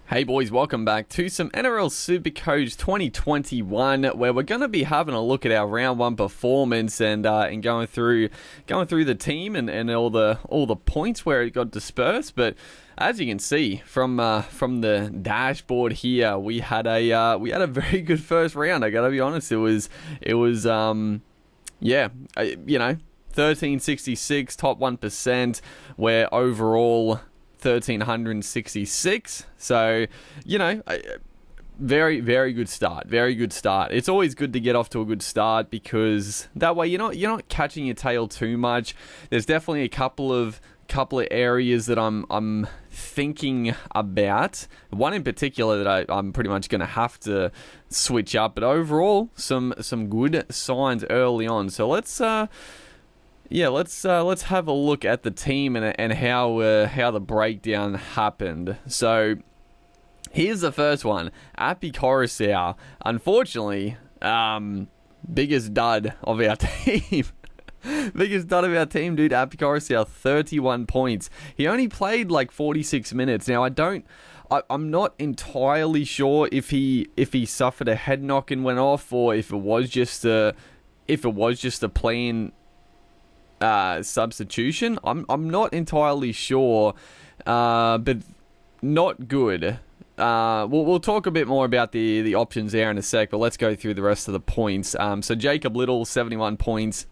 Hey boys, welcome back to some Nrl Supercoach 2021, where we're going to be having a look at our round one performance and going through the team and all the points where it got dispersed. But as you can see from the dashboard here, we had a very good first round. I got to be honest, it was 1366 top 1%, where overall 1,366. So, very, very good start. Very good start. It's always good to get off to a good start because that way you're not catching your tail too much. There's definitely a couple of areas that I'm thinking about. One in particular that I'm pretty much going to have to switch up. But overall, some good signs early on. So let's have a look at the team and how the breakdown happened. So here's the first one. Appy Coruscant, unfortunately, biggest dud of our team. Biggest dud of our team, dude. Appy Coruscant, 31 points. He only played like 46 minutes. Now I'm not entirely sure if he suffered a head knock and went off, or if it was just a plain substitution. I'm not entirely sure, but not good. We'll talk a bit more about the options there in a sec, but let's go through the rest of the points. So Jacob Little, 71 points,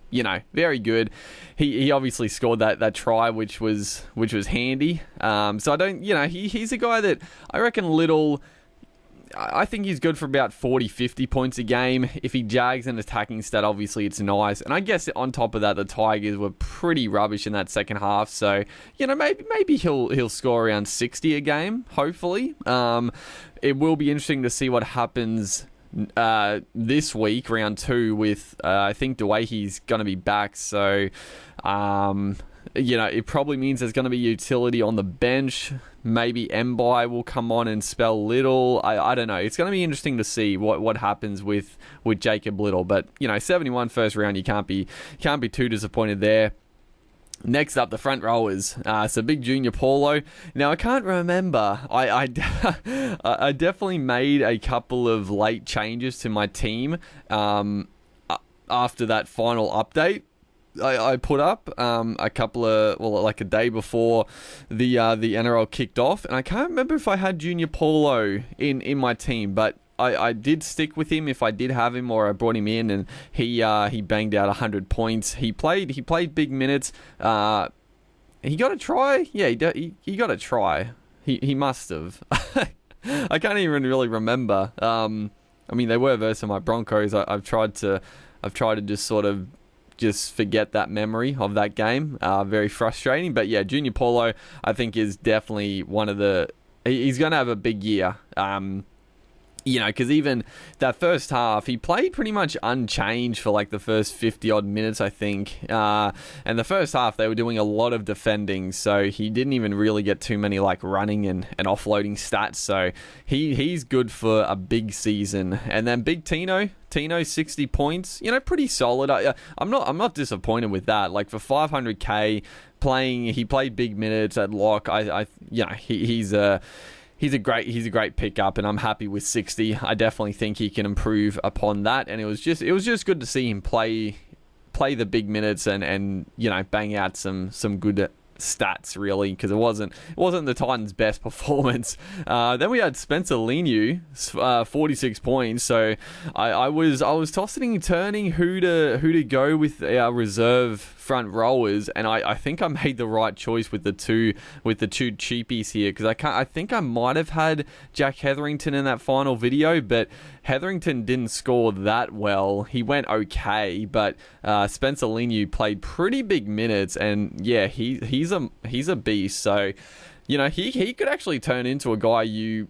very good. He obviously scored that try, which was handy. So I don't, he's a guy that I reckon Little, I think he's good for about 40, 50 points a game. If he jags an attacking stat, obviously it's nice. And I guess on top of that, the Tigers were pretty rubbish in that second half. So, maybe he'll score around 60 a game, hopefully. It will be interesting to see what happens this week, round 2, with I think Dewey's going to be back. So, it probably means there's going to be utility on the bench. Maybe Mbai will come on and spell Little. I don't know. It's going to be interesting to see what happens with Jacob Little. But 71 first round, you can't be too disappointed there. Next up, the front rowers. So Big Junior Paulo. Now I can't remember. I definitely made a couple of late changes to my team after that final update I put up a day before the NRL kicked off, and I can't remember if I had Junior Paulo in my team, but I did stick with him if I did have him, or I brought him in, and he banged out 100 points. He played big minutes. He got a try. Yeah, he got a try. He must have. I can't even really remember. They were versus my Broncos. I've tried to just sort of just forget that memory of that game. Very frustrating. But yeah, Junior Paulo, I think, is definitely one of the... He's going to have a big year. Because even that first half, he played pretty much unchanged for like the first 50-odd minutes, I think. And the first half, they were doing a lot of defending, so he didn't even really get too many like running and offloading stats. So he's good for a big season. And then Big Tino, 60 points, pretty solid. I'm not disappointed with that. Like for 500k he played big minutes at lock. He's a great pickup, and I'm happy with 60. I definitely think he can improve upon that, and it was just good to see him play the big minutes and bang out some good stats, really, because it wasn't the Titans' best performance. Then we had Spencer Leniu, 46 points. So I was tossing and turning who to go with our reserve front rowers, and I think I made the right choice with the two cheapies here, because I think I might have had Jack Hetherington in that final video, but Hetherington didn't score that well. He went okay, but Spencer Leniu played pretty big minutes, and yeah, he's a beast. So he could actually turn into a guy you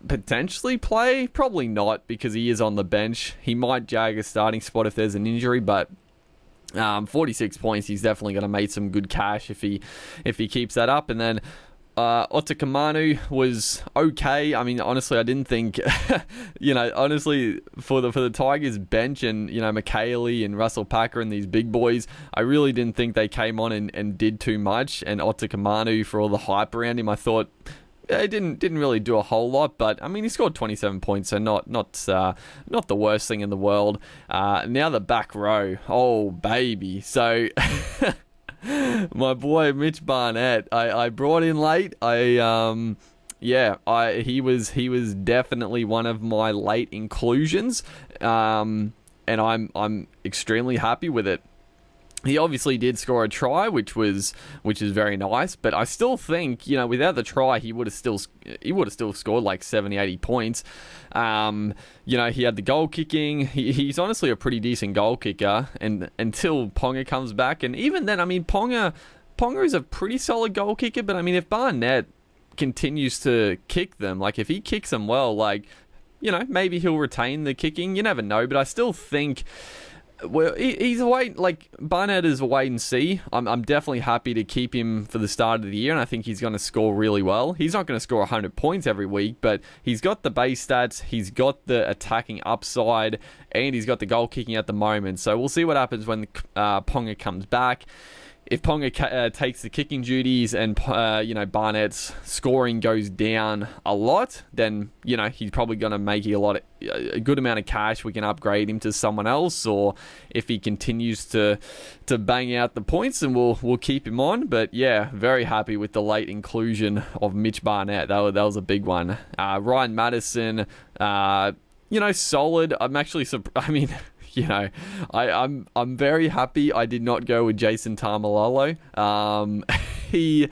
potentially play. Probably not, because he is on the bench. He might jag a starting spot if there's an injury, but 46 points, he's definitely going to make some good cash if he keeps that up. And then Otakamanu was okay. Honestly, I didn't think, honestly, for the Tigers bench and, McKaylee and Russell Packer and these big boys, I really didn't think they came on and did too much. And Otakamanu, for all the hype around him, I thought it didn't really do a whole lot, but I mean he scored 27 points, so not the worst thing in the world. Now the back row, oh baby. So my boy Mitch Barnett, I brought in late. He was definitely one of my late inclusions, and I'm extremely happy with it. He obviously did score a try, which is very nice, but I still think, without the try, he would have still scored like 70, 80 points. He had the goal kicking. He's honestly a pretty decent goal kicker, and until Ponga comes back, and even then, I mean, Ponga is a pretty solid goal kicker, but I mean, if Barnett continues to kick them, like if he kicks them well, like, maybe he'll retain the kicking. You never know, but I still think. Well, he's a wait. Like Barnett is a wait and see. I'm definitely happy to keep him for the start of the year, and I think he's going to score really well. He's not going to score 100 points every week, but he's got the base stats, he's got the attacking upside, and he's got the goal kicking at the moment. So we'll see what happens when Ponga comes back. If Ponga takes the kicking duties and Barnett's scoring goes down a lot, then he's probably going to make a good amount of cash. We can upgrade him to someone else, or if he continues to bang out the points, then we'll keep him on. But yeah, very happy with the late inclusion of Mitch Barnett. That was a big one. Ryan Madison, solid. I'm actually I'm very happy I did not go with Jason Taumalolo. I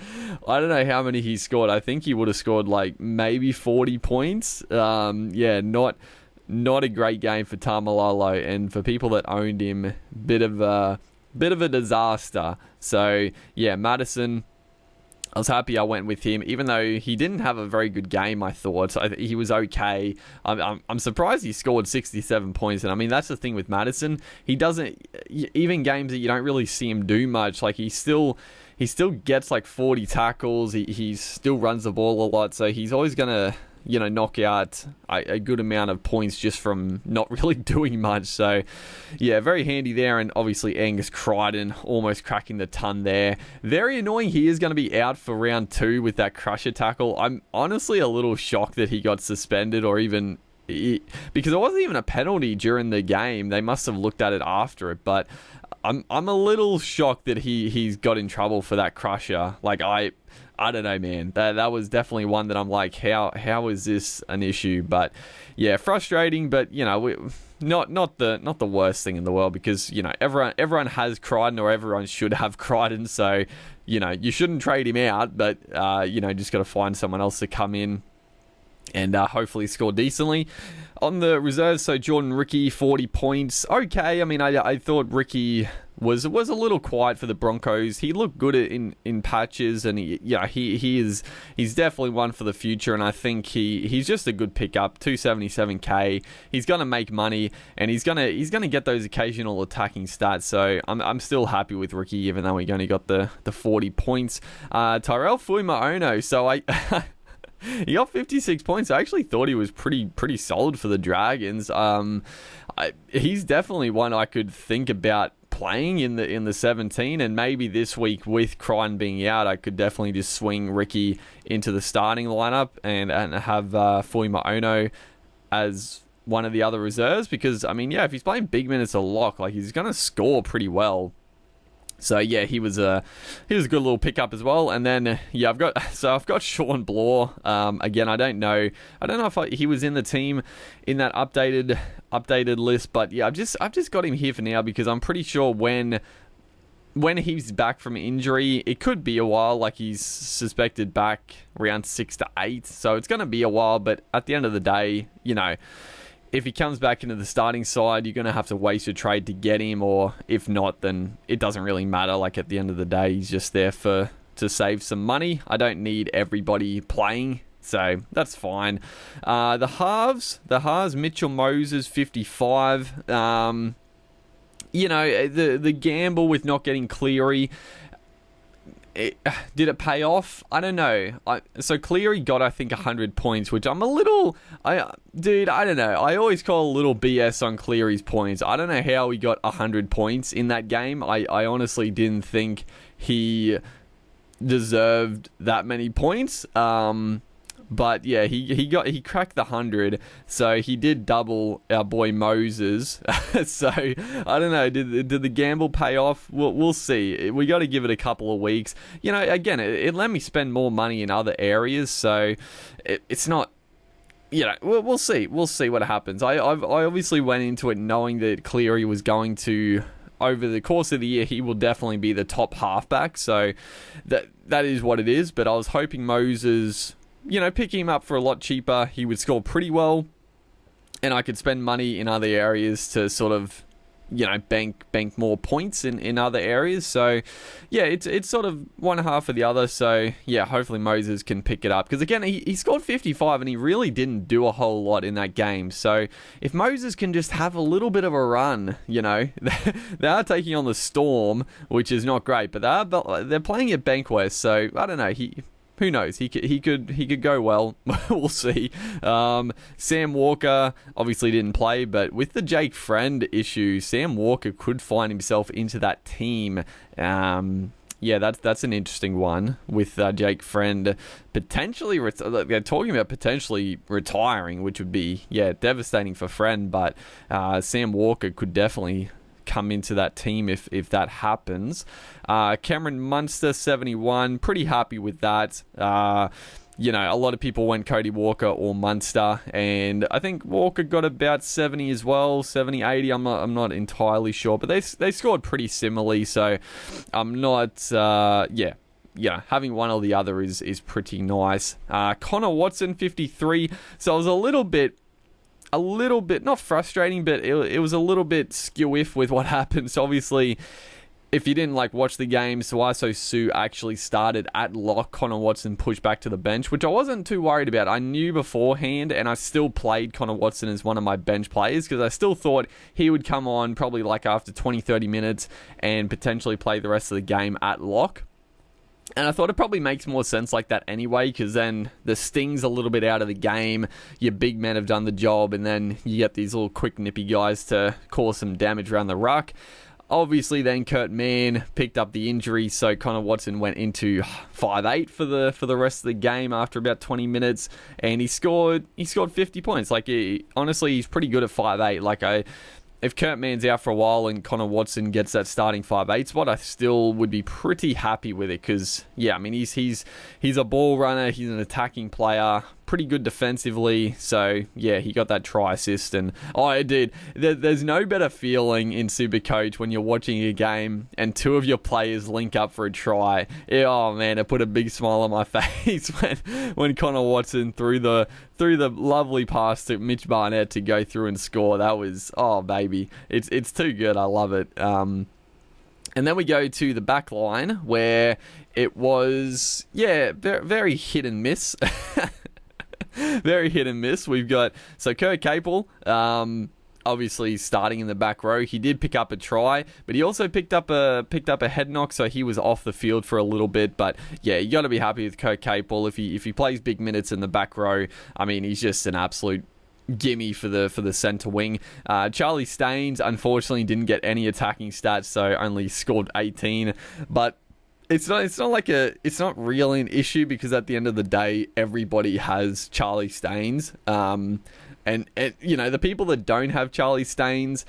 don't know how many he scored. I think he would have scored like maybe 40 points. Not a great game for Taumalolo, and for people that owned him, bit of a disaster. So yeah, Madison, I was happy I went with him, even though he didn't have a very good game. I thought he was okay. I'm surprised he scored 67 points, and I mean that's the thing with Madison. He doesn't, even games that you don't really see him do much. Like he still gets like 40 tackles. He still runs the ball a lot, so he's always gonna knock out a good amount of points just from not really doing much. So yeah, very handy there. And obviously Angus Crichton almost cracking the ton there. Very annoying he is going to be out for round 2 with that crusher tackle. I'm honestly a little shocked that he got suspended, or even because it wasn't even a penalty during the game. They must have looked at it after it, but I'm a little shocked that he's got in trouble for that crusher. Like I don't know, man. That was definitely one that I'm like, how is this an issue? But yeah, frustrating. But not the worst thing in the world, because everyone has Crichton, or everyone should have Crichton. So you shouldn't trade him out, but just got to find someone else to come in and hopefully score decently. On the reserves, so Jordan Ricky, 40 points. Okay, I mean, I thought Ricky was a little quiet for the Broncos. He looked good in patches, and he's definitely one for the future, and I think he's just a good pickup. 277k. He's gonna make money, and he's gonna get those occasional attacking stats. So I'm still happy with Ricky, even though he only got the 40 points. Tyrell Fuimaono, so he got 56 points. I actually thought he was pretty solid for the Dragons. He's definitely one I could think about playing in the 17, and maybe this week with Crichton being out, I could definitely just swing Ricky into the starting lineup and have Fuimaono as one of the other reserves, because I mean, yeah, if he's playing big minutes a lock, like he's gonna score pretty well. So yeah, he was a good little pickup as well. And then yeah, I've got Sean Bloor. Again, I don't know if he was in the team in that updated list, but yeah, I've just got him here for now, because I'm pretty sure when he's back from injury, it could be a while. Like he's suspected back round 6 to 8, so it's gonna be a while. But at the end of the day, if he comes back into the starting side, you're going to have to waste your trade to get him, or if not, then it doesn't really matter. Like at the end of the day, he's just there to save some money. I don't need everybody playing, so that's fine. The halves, Mitchell Moses, 55. The gamble with not getting Cleary, did it pay off? I don't know. So Cleary got, I think, 100 points, which I'm a little... I don't know. I always call a little BS on Cleary's points. I don't know how he got 100 points in that game. I honestly didn't think he deserved that many points. But yeah, he cracked the 100, so he did double our boy Moses. So I don't know, did the gamble pay off? We'll see. We got to give it a couple of weeks. Again, it let me spend more money in other areas, so it's not. We'll see. We'll see what happens. I obviously went into it knowing that Cleary was going to, over the course of the year, he will definitely be the top halfback. So that is what it is. But I was hoping Moses, picking him up for a lot cheaper, he would score pretty well, and I could spend money in other areas to sort of, bank more points in other areas. So yeah, it's sort of one half of the other. So yeah, hopefully Moses can pick it up, because again, he scored 55 and he really didn't do a whole lot in that game. So if Moses can just have a little bit of a run, they are taking on the Storm, which is not great, but they're playing at Bankwest. So I don't know, who knows? He could go well. We'll see. Sam Walker obviously didn't play, but with the Jake Friend issue, Sam Walker could find himself into that team. Yeah, that's an interesting one with Jake Friend potentially. They're talking about potentially retiring, which would be devastating for Friend. But Sam Walker could definitely come into that team if that happens. Cameron Munster 71, pretty happy with that. A lot of people went Cody Walker or Munster, and I think Walker got about 70 as well, 70, 80. I'm not entirely sure, but they scored pretty similarly, so I'm not having one or the other is pretty nice. Connor Watson 53. So I was a little bit not frustrating, but it was a little bit skew-if with what happened. So obviously, if you didn't watch the game, Suaso Sue actually started at lock. Connor Watson pushed back to the bench, which I wasn't too worried about. I knew beforehand, and I still played Connor Watson as one of my bench players, because I still thought he would come on probably after 20-30 minutes and potentially play the rest of the game at lock. And I thought it probably makes more sense like that anyway, because then the sting's a little bit out of the game. Your big men have done the job, and then you get these little quick nippy guys to cause some damage around the ruck. Obviously, then Kurt Mann picked up the injury, so Connor Watson went into 5'8" for the rest of the game after about 20 minutes, and he scored 50 points. Honestly, he's pretty good at 5'8". If Kurt Mann's out for a while and Connor Watson gets that starting 5'8" spot, I still would be pretty happy with it, because he's a ball runner, he's an attacking player, pretty good defensively. So yeah, he got that try assist, and it did. There's no better feeling in Supercoach when you're watching a game and two of your players link up for a try. Oh man, it put a big smile on my face when Connor Watson threw the lovely pass to Mitch Barnett to go through and score. That was, baby, it's too good. I love it. And then we go to the back line, where it was very hit and miss. Very hit and miss. We've got Kurt Capel, obviously starting in the back row. He did pick up a try, but he also picked up a head knock, so he was off the field for a little bit. But yeah, you got to be happy with Kurt Capel if he plays big minutes in the back row. I mean, he's just an absolute gimme for the centre wing. Charlie Staines unfortunately didn't get any attacking stats, so only scored 18. But it's not really an issue, because at the end of the day, everybody has Charlie Staines. And the people that don't have Charlie Staines,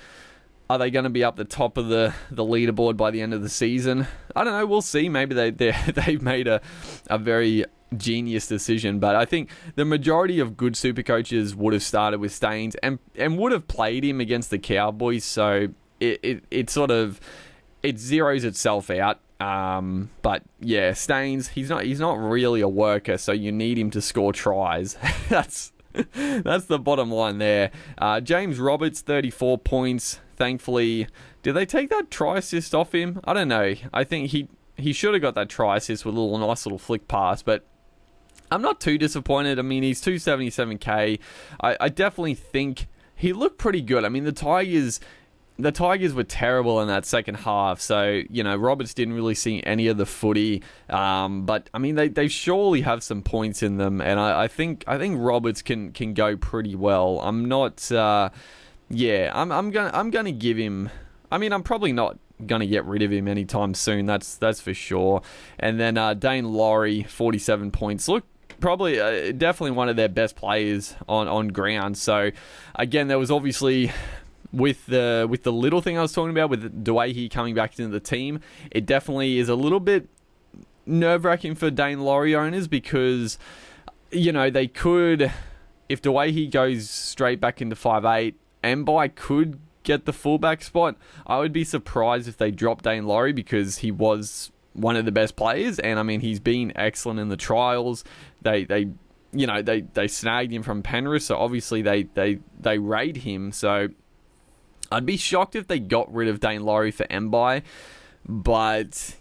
are they going to be up the top of the leaderboard by the end of the season? I don't know. We'll see. Maybe they've made a very genius decision, but I think the majority of good super coaches would have started with Staines and would have played him against the Cowboys. So it sort of zeroes itself out. But yeah, Staines, he's not really a worker, so you need him to score tries. That's the bottom line there. James Roberts, 34 points. Thankfully, did they take that try assist off him? I don't know. I think he should have got that try assist with a nice little flick pass, but I'm not too disappointed. I mean, he's 277k. I definitely think he looked pretty good. I mean, the Tigers were terrible in that second half, so Roberts didn't really see any of the footy. But I mean, they surely have some points in them, and I think Roberts can go pretty well. I'm not. I'm gonna give him. I mean, I'm probably not gonna get rid of him anytime soon. That's for sure. And then Dane Laurie, 47 points. Look probably definitely one of their best players on ground. So again, there was obviously with the little thing I was talking about with Dwayne coming back into the team, it definitely is a little bit nerve-wracking for Dane Laurie owners because, they could, if Dwayne goes straight back into 5'8", Mbai could get the fullback spot. I would be surprised if they dropped Dane Laurie because he was one of the best players, and I mean he's been excellent in the trials. They snagged him from Penrith, so obviously they rate him. So I'd be shocked if they got rid of Dane Laurie for Mbai, but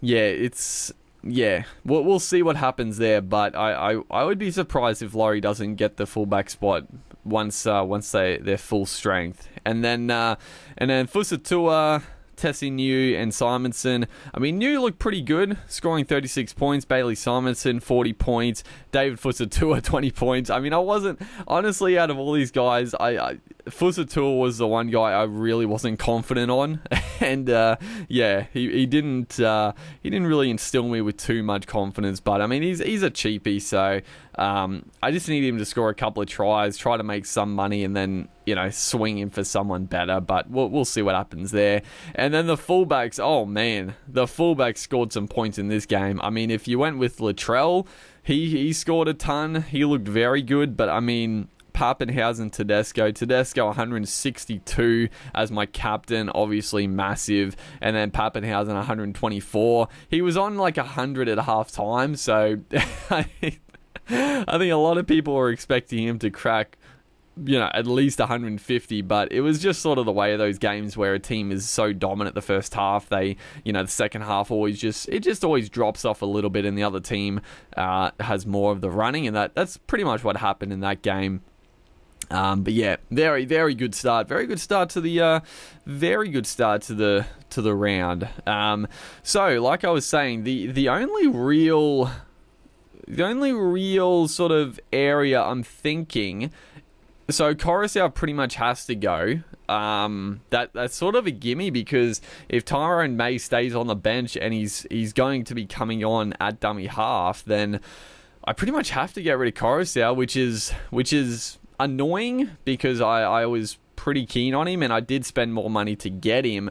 we'll see what happens there. But I would be surprised if Laurie doesn't get the fullback spot once they're full strength. And then Fusatua, Tessie New and Simonson. I mean, New looked pretty good, scoring 36 points. Bailey Simonson, 40 points. David Fusatua, 20 points. I mean, I wasn't... Honestly, out of all these guys, Fusatua was the one guy I really wasn't confident on. And, he didn't really instill me with too much confidence. But, I mean, he's a cheapie, so... I just need him to score a couple of tries, try to make some money, and then, swing him for someone better. But we'll see what happens there. And then the fullbacks, oh man, the fullbacks scored some points in this game. I mean, if you went with Latrell, he scored a ton. He looked very good, but I mean... Pappenhausen, Tedesco 162 as my captain, obviously massive, and then Pappenhausen 124. He was on like 100 at half time, so I think a lot of people were expecting him to crack at least 150, but it was just sort of the way of those games where a team is so dominant the first half, they, the second half always drops off a little bit, and the other team has more of the running, and that's pretty much what happened in that game. But yeah, very, very good start. Very good start to the round. So like I was saying, the only real sort of area I'm thinking. So Coruscant pretty much has to go. That's sort of a gimme because if Tyrone May stays on the bench and he's going to be coming on at dummy half, then I pretty much have to get rid of Coruscant, which is annoying because I was pretty keen on him and I did spend more money to get him,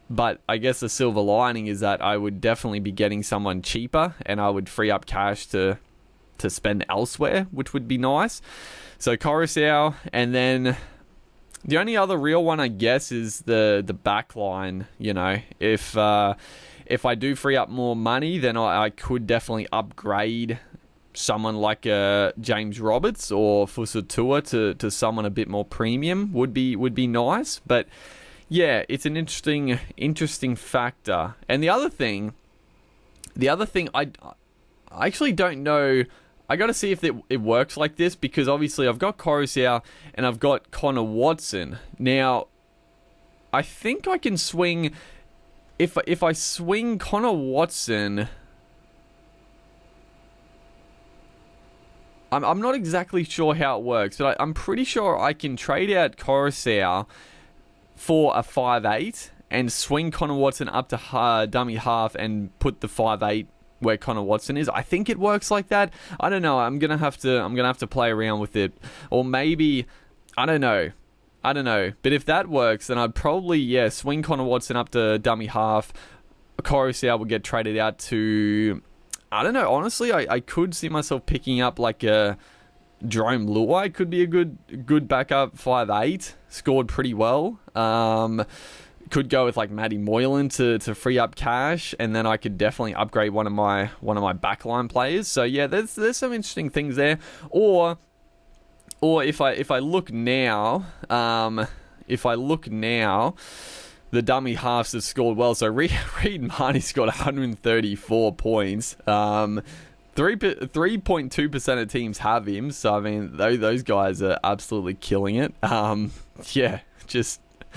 but I guess the silver lining is that I would definitely be getting someone cheaper and I would free up cash to spend elsewhere, which would be nice. So Coruscant, and then the only other real one I guess is the back line. If I do free up more money, then I could definitely upgrade someone like James Roberts or Fusatua to someone a bit more premium would be nice. But yeah, it's an interesting factor. And the other thing I actually don't know. I got to see if it works like this because obviously I've got Coruscant and I've got Connor Watson. Now, I think I can swing if I swing Connor Watson. I'm not exactly sure how it works, but I'm pretty sure I can trade out Coruscant for a 5'8" and swing Connor Watson up to dummy half and put the 5'8" where Connor Watson is. I think it works like that. I don't know. I'm gonna have to play around with it, or maybe I don't know. But if that works, then I'd probably swing Connor Watson up to dummy half. Coruscant would get traded out to. I don't know. Honestly, I could see myself picking up like a Jerome Luai. Could be a good backup 5'8", scored pretty well. Could go with like Matty Moylan to free up cash, and then I could definitely upgrade one of my backline players. So yeah, there's some interesting things there. Or if I look now, the dummy halves have scored well. So Reed Marnie's got 134 points. 3.2% of teams have him. So I mean, those guys are absolutely killing it.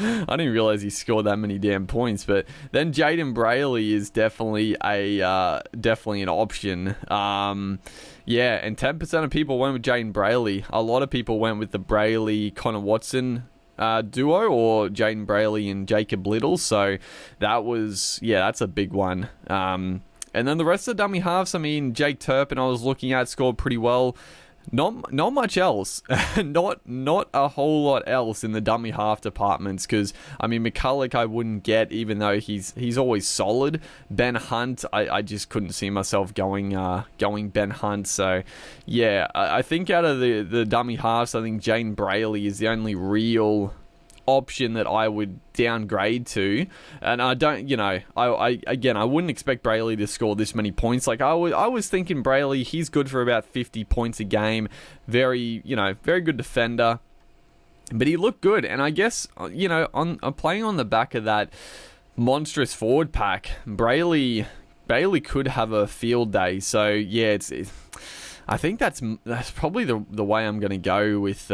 I didn't realize he scored that many damn points. But then Jaden Brayley is definitely an option. And 10% of people went with Jaden Brayley. A lot of people went with the Brayley Connor Watson duo, or Jaden Brayley and Jacob Little. So that's a big one. And then the rest of the dummy halves, I mean, Jake Turpin I was looking at scored pretty well. Not much else. not a whole lot else in the dummy half departments, because I mean McCulloch I wouldn't get, even though he's always solid. Ben Hunt I just couldn't see myself going Ben Hunt. So yeah, I think out of the dummy halves, I think Jane Brayley is the only real option that I would downgrade to. And I don't, I wouldn't expect Brayley to score this many points. Like I was thinking Brayley, he's good for about 50 points a game. Very good defender. But he looked good, and I guess, on playing on the back of that monstrous forward pack, Brayley could have a field day. So yeah, I think that's probably the way I'm going to go with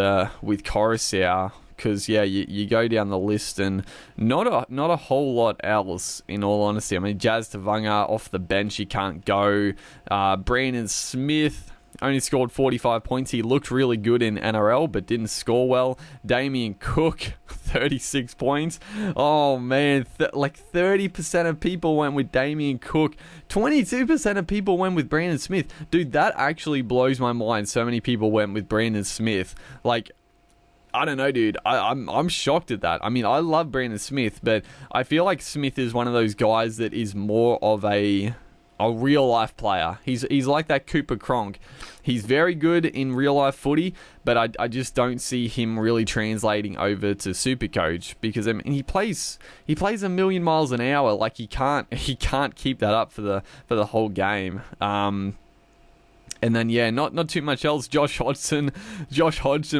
Coruscant. Because yeah, you go down the list and not a whole lot else, in all honesty. I mean, Jazz Tavanga off the bench, you can't go. Brandon Smith only scored 45 points. He looked really good in NRL, but didn't score well. Damien Cook, 36 points. Oh man, 30% of people went with Damien Cook. 22% of people went with Brandon Smith. Dude, that actually blows my mind. So many people went with Brandon Smith. Like, I don't know, dude. I'm shocked at that. I mean, I love Brandon Smith, but I feel like Smith is one of those guys that is more of a real life player. He's like that Cooper Cronk. He's very good in real life footy, but I just don't see him really translating over to Supercoach, because I mean, he plays a million miles an hour. Like he can't keep that up for the whole game. And then, yeah, not too much else. Josh Hodgson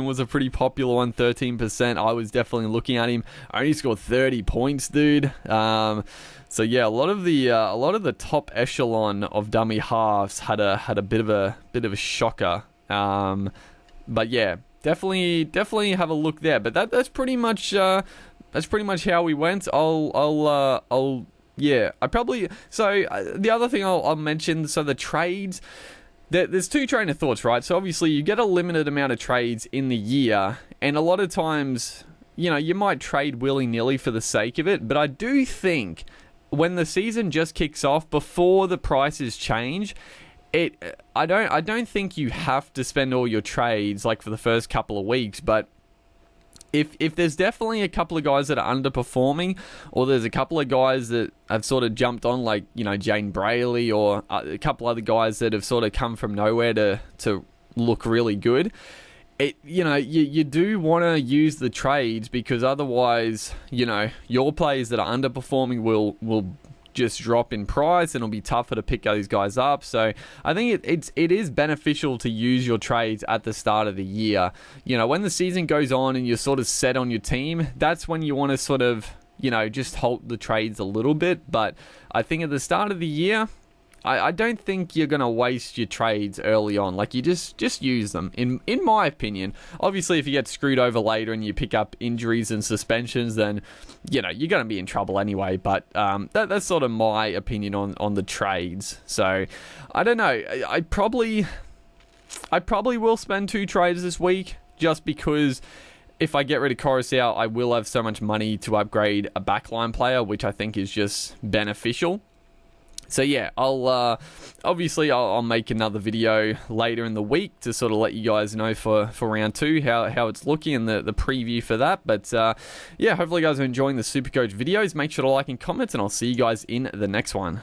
was a pretty popular one, 13%. I was definitely looking at him. Only scored 30 points, dude. So yeah, a lot of the top echelon of dummy halves had a bit of a shocker. But yeah, definitely have a look there. But that's pretty much how we went. The other thing I'll mention. So the trades. There's two train of thoughts, right? So obviously you get a limited amount of trades in the year, and a lot of times, you might trade willy-nilly for the sake of it, but I do think when the season just kicks off, before the prices change, I don't think you have to spend all your trades like for the first couple of weeks, but if there's definitely a couple of guys that are underperforming, or there's a couple of guys that have sort of jumped on, like, Jane Brayley, or a couple other guys that have sort of come from nowhere to look really good, you do want to use the trades, because otherwise, your players that are underperforming will just drop in price, and it'll be tougher to pick those guys up. So I think it is beneficial to use your trades at the start of the year. When the season goes on and you're sort of set on your team, that's when you want to sort of, just halt the trades a little bit. But I think at the start of the year, I don't think you're going to waste your trades early on. Like, you just use them, in my opinion. Obviously, if you get screwed over later and you pick up injuries and suspensions, then, you're going to be in trouble anyway. But that's sort of my opinion on the trades. So, I don't know. I probably will spend 2 trades this week, just because if I get rid of Coruscant, I will have so much money to upgrade a backline player, which I think is just beneficial. So yeah, I'll make another video later in the week to sort of let you guys know for round 2 how it's looking, and the preview for that. But yeah, hopefully you guys are enjoying the Supercoach videos. Make sure to like and comment, and I'll see you guys in the next one.